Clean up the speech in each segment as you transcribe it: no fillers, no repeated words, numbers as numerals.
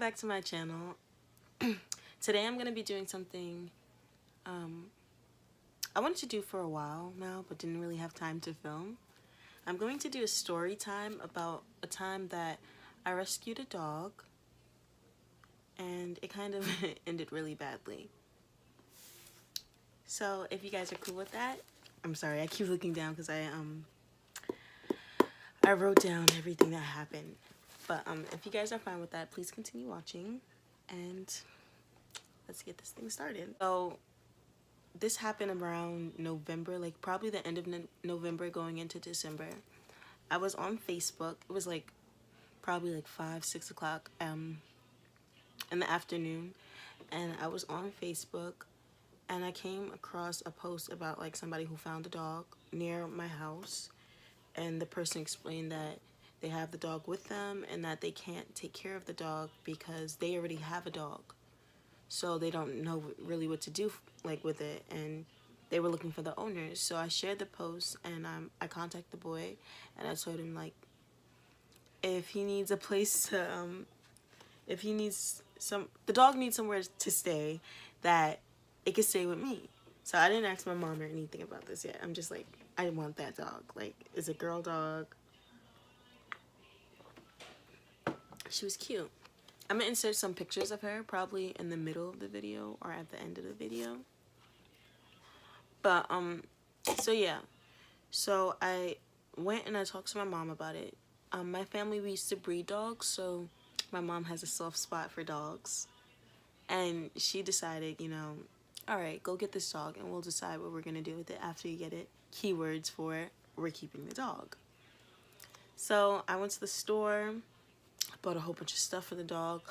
back to my channel. Today I'm going to be doing something I wanted to do for a while now but didn't really have time to film. I'm going to do a story time about a time that I rescued a dog and it kind of ended really badly. So if you guys are cool with that, I'm sorry, I keep looking down because I wrote down everything that happened. But if you guys are fine with that, please continue watching and let's get this thing started. So this happened around November, like probably the end of November going into December. I was on Facebook. It was like probably like 5-6 o'clock in the afternoon, and I was on Facebook and I came across a post about like somebody who found a dog near my house, and the person explained that they have the dog with them and that they can't take care of the dog because they already have a dog, so they don't know really what to do like with it, and they were looking for the owners. So I shared the post and I contacted the boy and I told him like if he needs a place to if he needs the dog needs somewhere to stay, that it could stay with me. So I didn't ask my mom or anything about this yet. I'm just like, I want that dog. Like, it's a girl dog. She was cute. I'm gonna insert some pictures of her probably in the middle of the video or at the end of the video. But so yeah, so I went and I talked to my mom about it. My family, we used to breed dogs, so my mom has a soft spot for dogs, and she decided, you know, all right, go get this dog and we'll decide what we're gonna do with it after you get it. Keywords for we're keeping the dog. So I went to the store, I bought a whole bunch of stuff for the dog.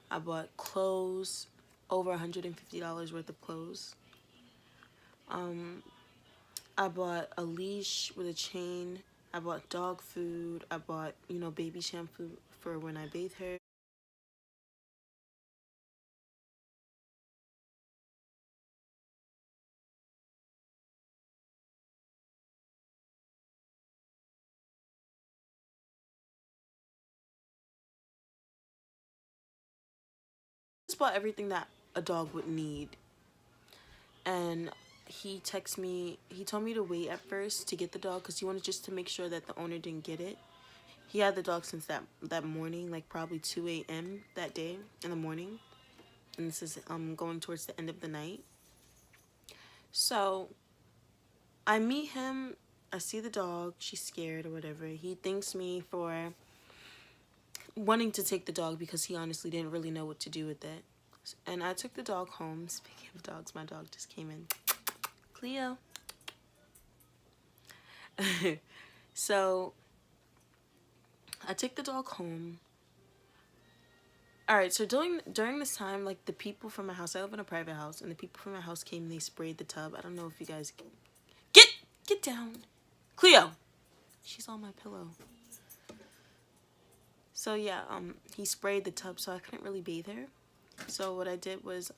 I bought clothes, over $150 worth of clothes. I bought a leash with a chain. I bought dog food. I bought, you know, baby shampoo for when I bathe her. Just bought everything that a dog would need. And he texted me, he told me to wait at first to get the dog because he wanted just to make sure that the owner didn't get it. He had the dog since that morning, like probably 2 a.m. that day in the morning. And this is going towards the end of the night. So I meet him, I see the dog, she's scared or whatever. He thanks me for wanting to take the dog because he honestly didn't really know what to do with it. And I took the dog home. Speaking of dogs, my dog just came in. Cleo. So I took the dog home. Alright, so during this time, like the people from my house, I live in a private house, and the people from my house came and they sprayed the tub. I don't know if you guys get down. Cleo. She's on my pillow. So yeah, he sprayed the tub, so I couldn't really bathe her. So what I did was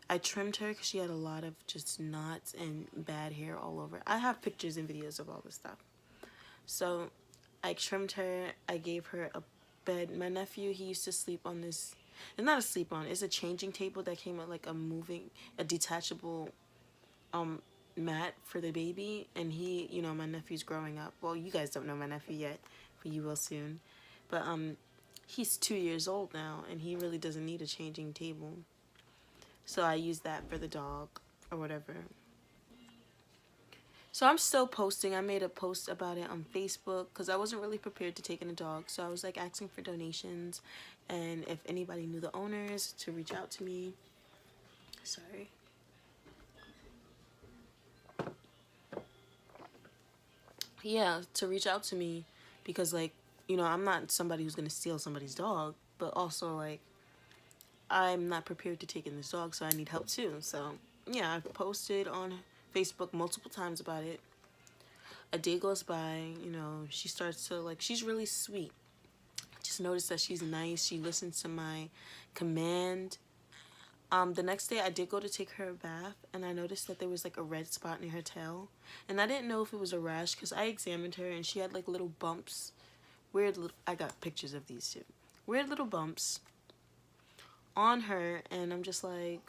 I trimmed her because she had a lot of just knots and bad hair all over. I have pictures and videos of all this stuff. So I trimmed her. I gave her a bed. My nephew, he used to sleep on this. It's not a sleep on. It's a changing table that came with like a detachable mat for the baby. And he, you know, my nephew's growing up. Well, you guys don't know my nephew yet, but you will soon. But he's 2 years old now, and he really doesn't need a changing table. So I used that for the dog or whatever. So I'm still posting. I made a post about it on Facebook because I wasn't really prepared to take in a dog. So I was like asking for donations and if anybody knew the owners to reach out to me. Sorry. Yeah, to reach out to me because like, you know, I'm not somebody who's going to steal somebody's dog, but also like I'm not prepared to take in this dog, so I need help too. So yeah, I posted on Facebook multiple times about it. A day goes by, you know, she starts to like, she's really sweet. Just noticed that she's nice. She listens to my command. The next day I did go to take her a bath and I noticed that there was like a red spot near her tail. And I didn't know if it was a rash because I examined her and she had like little bumps. Weird little, I got pictures of these too. Weird little bumps. on her, and I'm just like,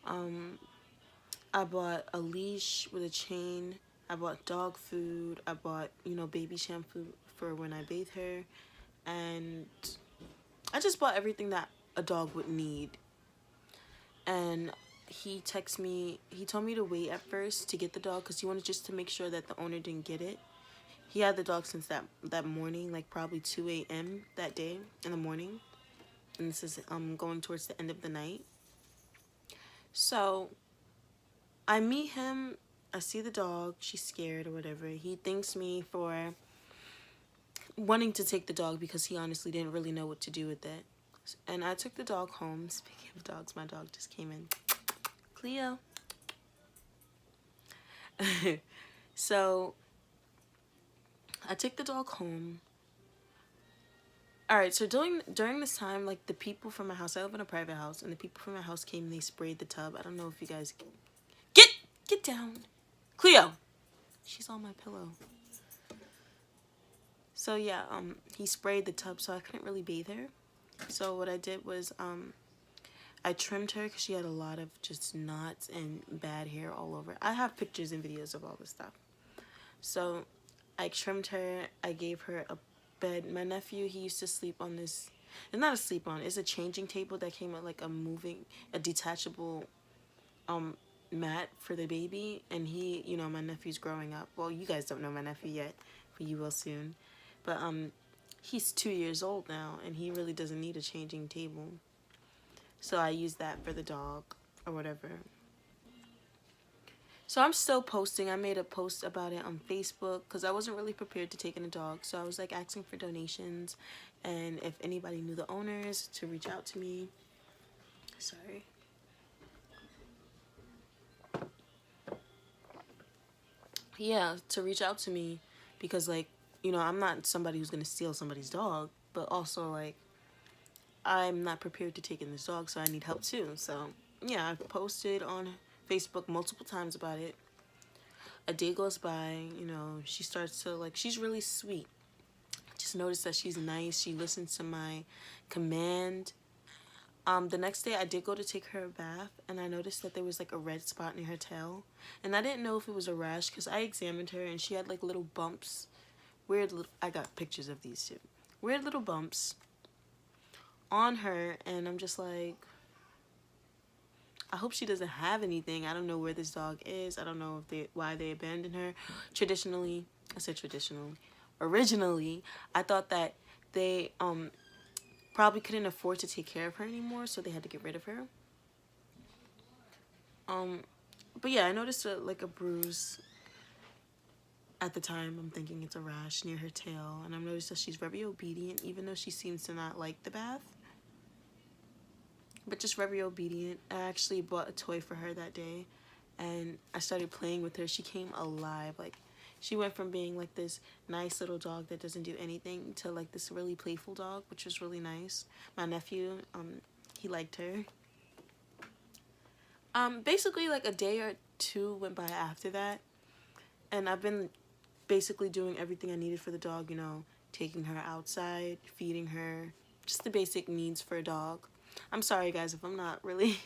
um, I bought a leash with a chain. I bought dog food. I bought, you know, baby shampoo for when I bathe her. And I just bought everything that a dog would need. And he texted me, he told me to wait at first to get the dog because he wanted just to make sure that the owner didn't get it. He had the dog since that morning, like probably 2 a.m. that day in the morning. And this is going towards the end of the night. So I meet him, I see the dog, she's scared or whatever. He thanks me for wanting to take the dog because he honestly didn't really know what to do with it. And I took the dog home. Speaking of dogs, my dog just came in. Cleo. So I took the dog home. Alright, so during this time, like the people from my house, I live in a private house, and the people from my house came and they sprayed the tub. I don't know if you guys get down. Cleo. She's on my pillow. So yeah, he sprayed the tub, so I couldn't really bathe her. So what I did was I trimmed her because she had a lot of just knots and bad hair all over. I have pictures and videos of all this stuff. So I trimmed her. I gave her a bed. My nephew, he used to sleep on this. It's not a sleep on. It's a changing table that came with like a detachable mat for the baby. And he, you know, my nephew's growing up. Well, you guys don't know my nephew yet, but you will soon. But he's 2 years old now, and he really doesn't need a changing table. So I use that for the dog or whatever. So I'm still posting. I made a post about it on Facebook because I wasn't really prepared to take in a dog. So I was like asking for donations and if anybody knew the owners to reach out to me. Sorry. Yeah, to reach out to me because like, you know, I'm not somebody who's going to steal somebody's dog, but also like I'm not prepared to take in this dog, so I need help too. So yeah, I've posted on Facebook multiple times about it. A day goes by, you know, she starts to like, she's really sweet. Just notice that she's nice. She listens to my command. The next day I did go to take her a bath, and I noticed that there was like a red spot near her tail, and I didn't know if it was a rash because I examined her and she had like little bumps. Weird little, I got pictures of these too. Weird little bumps on her, and I'm just like, I hope she doesn't have anything. I don't know where this dog is. I don't know if why they abandoned her. Traditionally, I said traditionally. Originally, I thought that they probably couldn't afford to take care of her anymore, so they had to get rid of her. But yeah, I noticed like a bruise at the time. I'm thinking it's a rash near her tail, and I noticed that she's very obedient, even though she seems to not like the bath. But just very obedient. I actually bought a toy for her that day, and I started playing with her. She came alive. Like, she went from being like this nice little dog that doesn't do anything to like this really playful dog, which was really nice. My nephew, he liked her. Basically like a day or two went by after that, and I've been basically doing everything I needed for the dog, you know, taking her outside, feeding her, just the basic needs for a dog. I'm sorry guys if I'm not really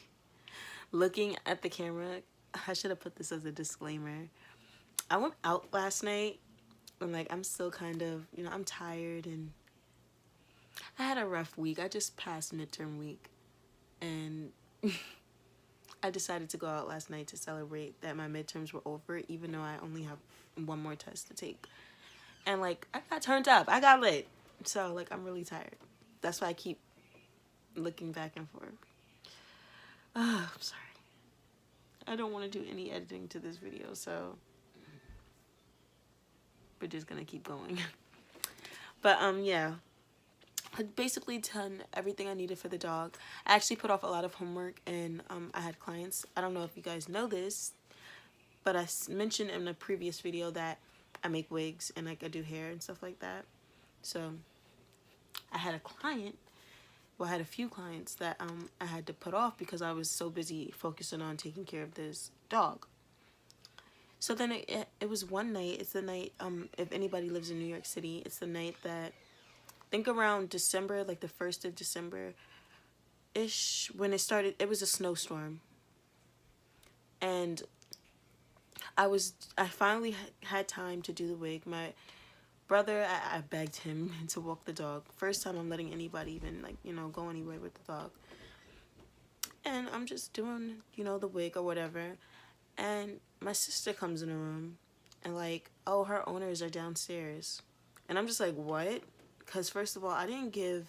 looking at the camera. I should have put this as a disclaimer. I went out last night and like I'm still kind of, you know, I'm tired and I had a rough week. I just passed midterm week, and I decided to go out last night to celebrate that my midterms were over, even though I only have one more test to take. And like I got turned up. I got lit. So like I'm really tired. That's why I keep looking back and forth. I'm sorry. I don't want to do any editing to this video, so we're just gonna keep going. But yeah, I basically done everything I needed for the dog. I actually put off a lot of homework, and I had clients. I don't know if you guys know this, but I mentioned in a previous video that I make wigs and like I do hair and stuff like that. So I had a client, well, I had a few clients that I had to put off because I was so busy focusing on taking care of this dog. So then it was one night. It's the night, if anybody lives in New York City, it's the night that, think around December, like the 1st of December ish, when it started. It was a snowstorm, and I finally had time to do the wig. My brother, I begged him to walk the dog. First time I'm letting anybody even, like, you know, go anywhere with the dog. And I'm just doing, you know, the wig or whatever. And my sister comes in the room and like, oh, her owners are downstairs. And I'm just like, what? Because first of all, I didn't give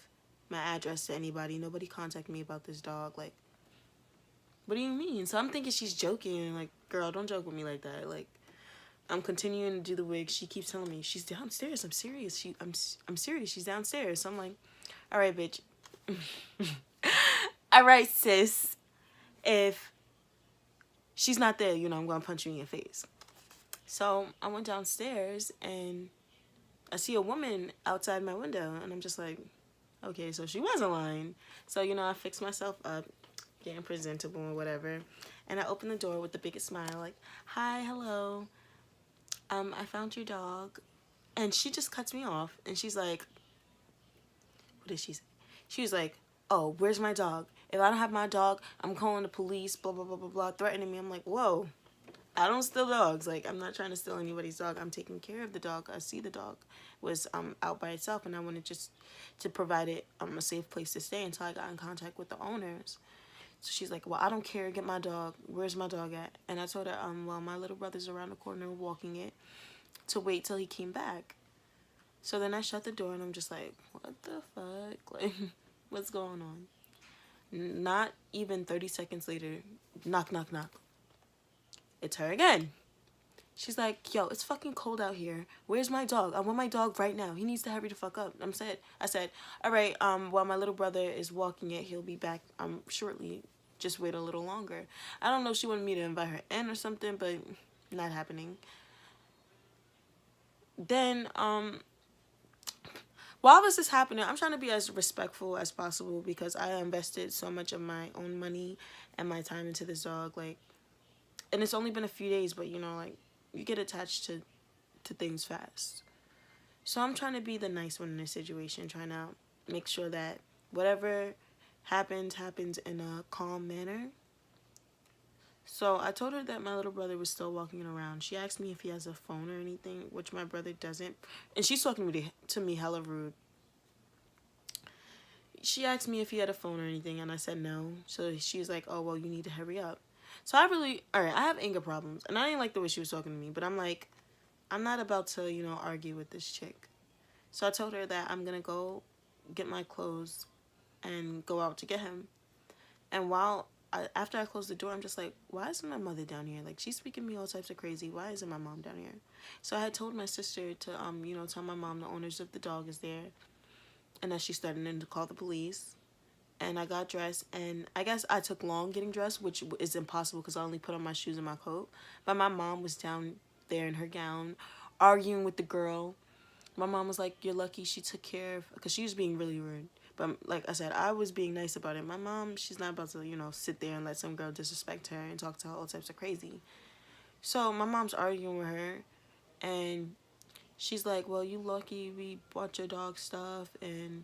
my address to anybody. Nobody contacted me about this dog. Like, what do you mean? So I'm thinking she's joking. Like, girl, don't joke with me like that. Like, I'm continuing to do the wig. She keeps telling me, she's downstairs. I'm serious. I'm serious. She's downstairs. So I'm like, all right, bitch. All right, sis. If she's not there, you know, I'm going to punch you in your face. So I went downstairs and I see a woman outside my window. And I'm just like, okay, so she wasn't lying. So, you know, I fixed myself up, getting presentable or whatever. And I opened the door with the biggest smile, like, hi, hello. I found your dog. And she just cuts me off. And she's like, what did she say? She was like, oh, where's my dog? If I don't have my dog, I'm calling the police, blah, blah, blah, blah, blah, threatening me. I'm like, whoa, I don't steal dogs. Like, I'm not trying to steal anybody's dog. I'm taking care of the dog. I see the dog was out by itself, and I wanted just to provide it a safe place to stay until I got in contact with the owners. So she's like, well, I don't care. Get my dog. Where's my dog at? And I told her, well, my little brother's around the corner walking it to wait till he came back. So then I shut the door, and I'm just like, what the fuck? Like, what's going on? Not even 30 seconds later, knock, knock, knock. It's her again. She's like, yo, it's fucking cold out here. Where's my dog? I want my dog right now. He needs to hurry the fuck up. I said, all right, while my little brother is walking it, he'll be back shortly. Just wait a little longer. I don't know if she wanted me to invite her in or something, but not happening. Then, while this is happening, I'm trying to be as respectful as possible because I invested so much of my own money and my time into this dog. Like, and it's only been a few days, but you know, like, you get attached to things fast. So I'm trying to be the nice one in this situation, trying to make sure that whatever happens in a calm manner. So I told her that my little brother was still walking around. She asked me if he has a phone or anything, which my brother doesn't. And she's talking to me hella rude. She asked me if he had a phone or anything, and I said no. So she's like, oh, well, you need to hurry up. So I have anger problems. And I didn't like the way she was talking to me. But I'm like, I'm not about to, you know, argue with this chick. So I told her that I'm going to go get my clothes and go out to get him. And after I closed the door, I'm just like, why isn't my mother down here? Like, she's speaking me all types of crazy. Why isn't my mom down here? So I had told my sister to, you know, tell my mom the owners of the dog is there. And that she's starting to call the police. And I got dressed. And I guess I took long getting dressed, which is impossible because I only put on my shoes and my coat. But my mom was down there in her gown, arguing with the girl. My mom was like, you're lucky she took care of, because she was being really rude. But like I said, I was being nice about it. My mom, she's not about to, you know, sit there and let some girl disrespect her and talk to her all types of crazy. So my mom's arguing with her, and she's like, well, you lucky we bought your dog stuff and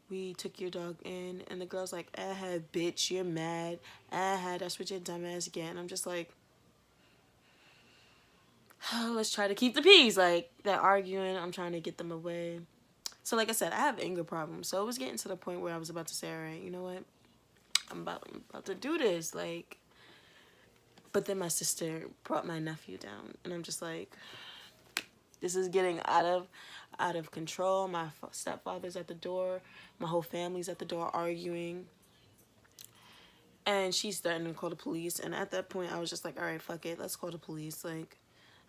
we took your dog in. And the girl's like, bitch, you're mad. That's what your dumb ass get. And I'm just like, let's try to keep the peace. Like, they're arguing. I'm trying to get them away. So like I said, I have anger problems. So it was getting to the point where I was about to say, all right, you know what? I'm about to do this. Like, but then my sister brought my nephew down. And I'm just like, this is getting out of control. My stepfather's at the door. My whole family's at the door arguing. And she's starting to call the police. And at that point, I was just like, all right, fuck it. Let's call the police. Like,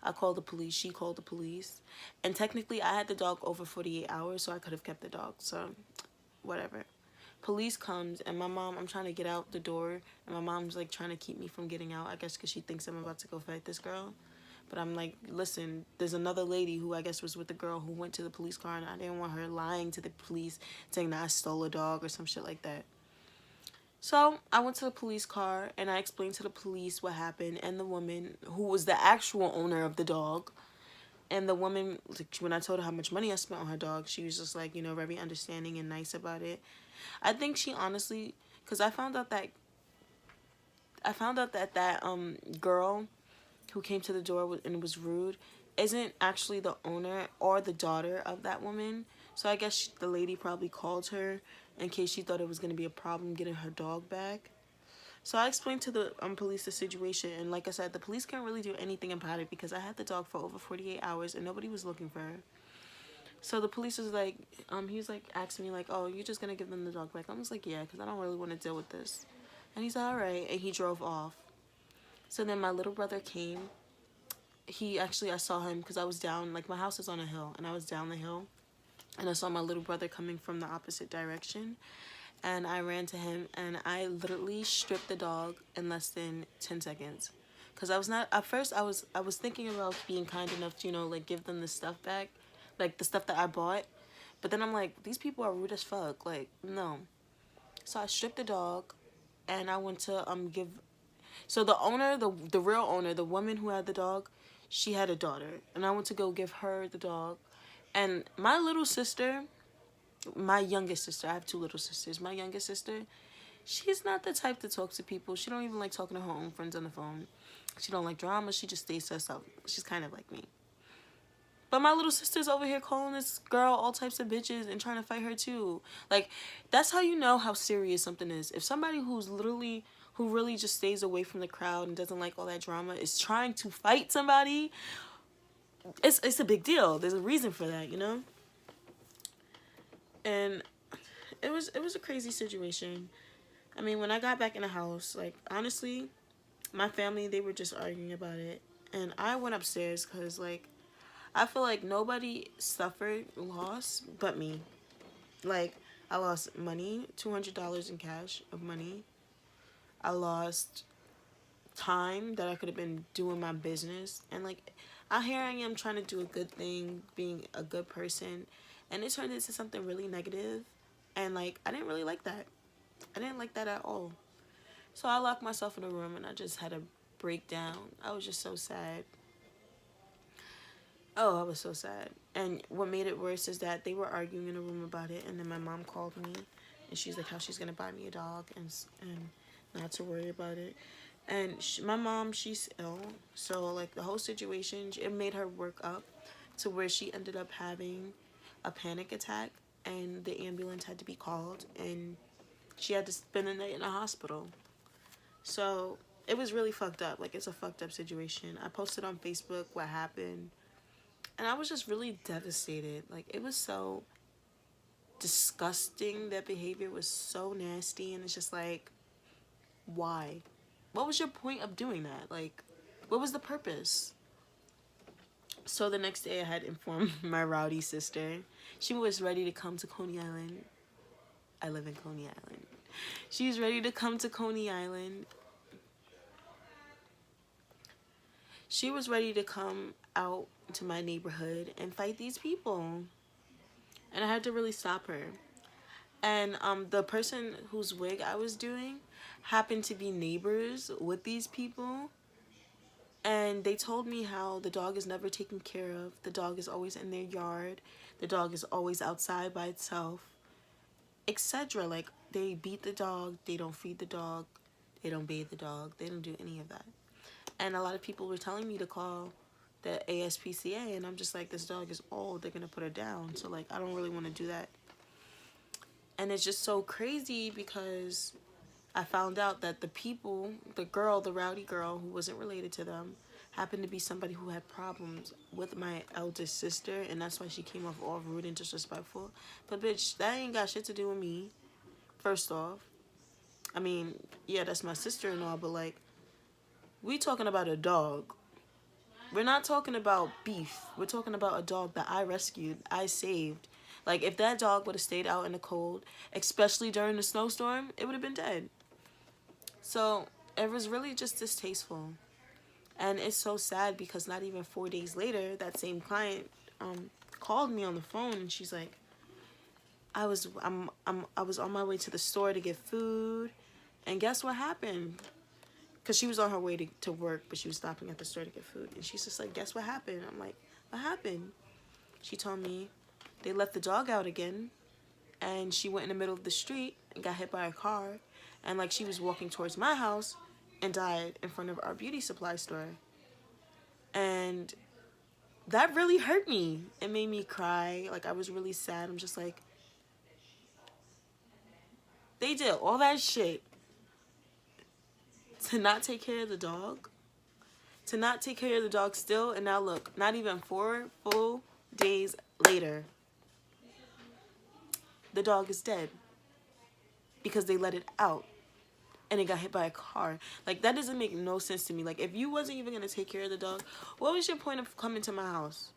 I called the police. She called the police. And technically, I had the dog over 48 hours, so I could have kept the dog. So, whatever. police comes, and my mom, I'm trying to get out the door, and my mom's like trying to keep me from getting out, I guess because she thinks I'm about to go fight this girl. But I'm like, listen, there's another lady who I guess was with the girl who went to the police car, and I didn't want her lying to the police saying that I stole a dog or some shit like that. So I went to the police car and I explained to the police what happened, and the woman who was the actual owner of the dog, and the woman, like, when I told her how much money I spent on her dog, she was just like, you know, very understanding and nice about it. I think she honestly, because I found out that girl who came to the door and was rude isn't actually the owner or the daughter of that woman. So I guess the lady probably called her in case she thought it was going to be a problem getting her dog back. So I explained to the police the situation, and like I said, the police can't really do anything about it because I had the dog for over 48 hours and nobody was looking for her. So the police was like, he was like asking me like, oh, you're just going to give them the dog back? I was like, yeah, because I don't really want to deal with this. And he's like, all right, and he drove off. So then my little brother came. I saw him because I was down, like my house is on a hill, and I was down the hill. And I saw my little brother coming from the opposite direction. And I ran to him, and I literally stripped the dog in less than 10 seconds. Because I was not, at first I was thinking about being kind enough to, you know, like give them the stuff back. Like the stuff that I bought. But then I'm like, these people are rude as fuck. Like, no. So I stripped the dog, and I went to give. So the owner, the real owner, the woman who had the dog, she had a daughter, and I went to go give her the dog. And my little sister, my youngest sister, I have two little sisters. My youngest sister, she's not the type to talk to people. She don't even like talking to her own friends on the phone. She don't like drama. She just stays to herself. She's kind of like me. But my little sister's over here calling this girl all types of bitches and trying to fight her too. Like, that's how you know how serious something is. If somebody who really just stays away from the crowd and doesn't like all that drama is trying to fight somebody, it's a big deal. There's a reason for that, you know? And it was a crazy situation. I mean, when I got back in the house, like, honestly, my family, they were just arguing about it. And I went upstairs because, like, I feel like nobody suffered loss but me. Like, I lost money, $200 in cash of money. I lost time that I could have been doing my business. And, like, here I am trying to do a good thing, being a good person. And it turned into something really negative. And, like, I didn't really like that. I didn't like that at all. So I locked myself in a room and I just had a breakdown. I was just so sad. Oh, I was so sad. And what made it worse is that they were arguing in a room about it, and then my mom called me, and she's like, how she's gonna buy me a dog and not to worry about it. And my mom, she's ill, so like the whole situation, it made her work up to where she ended up having a panic attack, and the ambulance had to be called, and she had to spend the night in a hospital. So it was really fucked up. Like, it's a fucked up situation. I posted on Facebook what happened. And I was just really devastated. Like, it was so disgusting. That behavior was so nasty. And it's just like, why? What was your point of doing that? Like, what was the purpose? So the next day I had informed my rowdy sister. She was ready to come to Coney Island. I live in Coney Island. She was ready to come to Coney Island. She was ready to come out to my neighborhood and fight these people. And I had to really stop her. And the person whose wig I was doing happened to be neighbors with these people. And they told me how the dog is never taken care of. The dog is always in their yard. The dog is always outside by itself, etc. Like, they beat the dog. They don't feed the dog. They don't bathe the dog. They don't do any of that. And a lot of people were telling me to call the ASPCA, and I'm just like, this dog is old. They're going to put her down. So, like, I don't really want to do that. And it's just so crazy because I found out that the people, the rowdy girl who wasn't related to them, happened to be somebody who had problems with my eldest sister, and that's why she came off all rude and disrespectful. But, bitch, that ain't got shit to do with me, first off. I mean, yeah, that's my sister and all, but, like, we talking about a dog. We're not talking about beef. We're talking about a dog that I rescued, I saved, Like, if that dog would have stayed out in the cold, especially during the snowstorm, it would have been dead. So it was really just distasteful. And it's so sad because not even 4 days later, that same client called me on the phone, and she's like, I was on my way to the store to get food, and guess what happened? Because she was on her way to work, but she was stopping at the store to get food. And she's just like, guess what happened? I'm like, what happened? She told me they let the dog out again, and she went in the middle of the street and got hit by a car, and like she was walking towards my house and died in front of our beauty supply store. And that really hurt me. It made me cry. Like, I was really sad. I'm just like, they did all that shit to not take care of the dog, to not take care of the dog still, and now look, not even 4 full days later, the dog is dead because they let it out and it got hit by a car. Like, that doesn't make no sense to me. Like, if you wasn't even gonna take care of the dog, what was your point of coming to my house?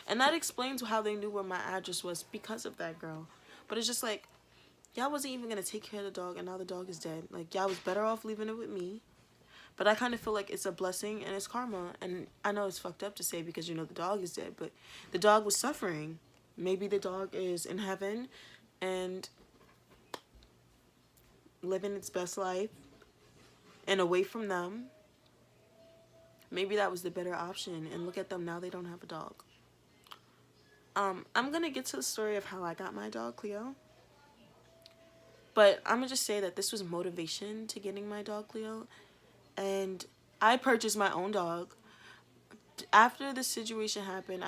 And that explains how they knew where my address was, because of that girl. But it's just like, y'all wasn't even gonna take care of the dog, and now the dog is dead. Like, y'all was better off leaving it with me. But I kind of feel like it's a blessing and it's karma. And I know it's fucked up to say because, you know, the dog is dead, but the dog was suffering. Maybe the dog is in heaven and living its best life and away from them. Maybe that was the better option. And look at them now, they don't have a dog. I'm gonna get to the story of how I got my dog, Cleo. But I'm gonna just say that this was motivation to getting my dog, Cleo. And I purchased my own dog. After the situation happened,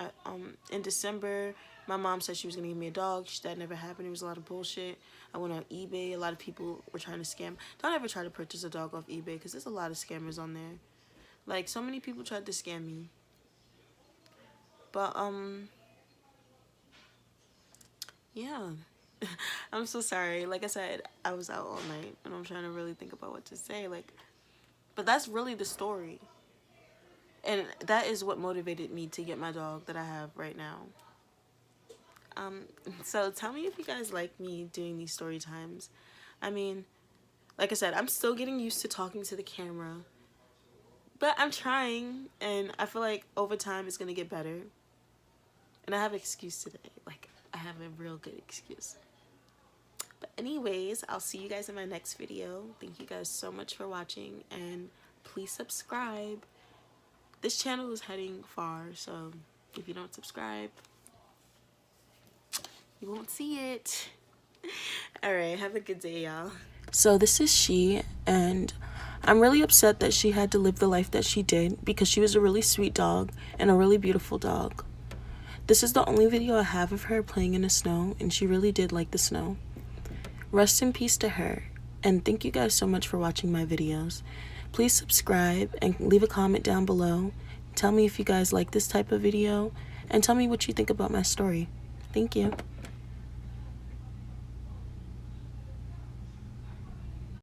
in December, my mom said she was gonna give me a dog. That never happened. It was a lot of bullshit. I went on eBay. A lot of people were trying to scam. Don't ever try to purchase a dog off eBay because there's a lot of scammers on there. Like, so many people tried to scam me. But, yeah. I'm so sorry. Like I said, I was out all night and I'm trying to really think about what to say. Like, but that's really the story. And that is what motivated me to get my dog that I have right now. So tell me if you guys like me doing these story times. I mean, like I said, I'm still getting used to talking to the camera. But I'm trying, and I feel like over time it's going to get better. And I have an excuse today. Like, I have a real good excuse. But anyways, I'll see you guys in my next video. Thank you guys so much for watching, and please subscribe. This channel is heading far, so if you don't subscribe, you won't see it. Alright, have a good day, y'all. So this is she, and I'm really upset that she had to live the life that she did because she was a really sweet dog and a really beautiful dog. This is the only video I have of her playing in the snow, and she really did like the snow. Rest in peace to her, and thank you guys so much for watching my videos. Please subscribe and leave a comment down below. Tell me if you guys like this type of video, and tell me what you think about my story. Thank you.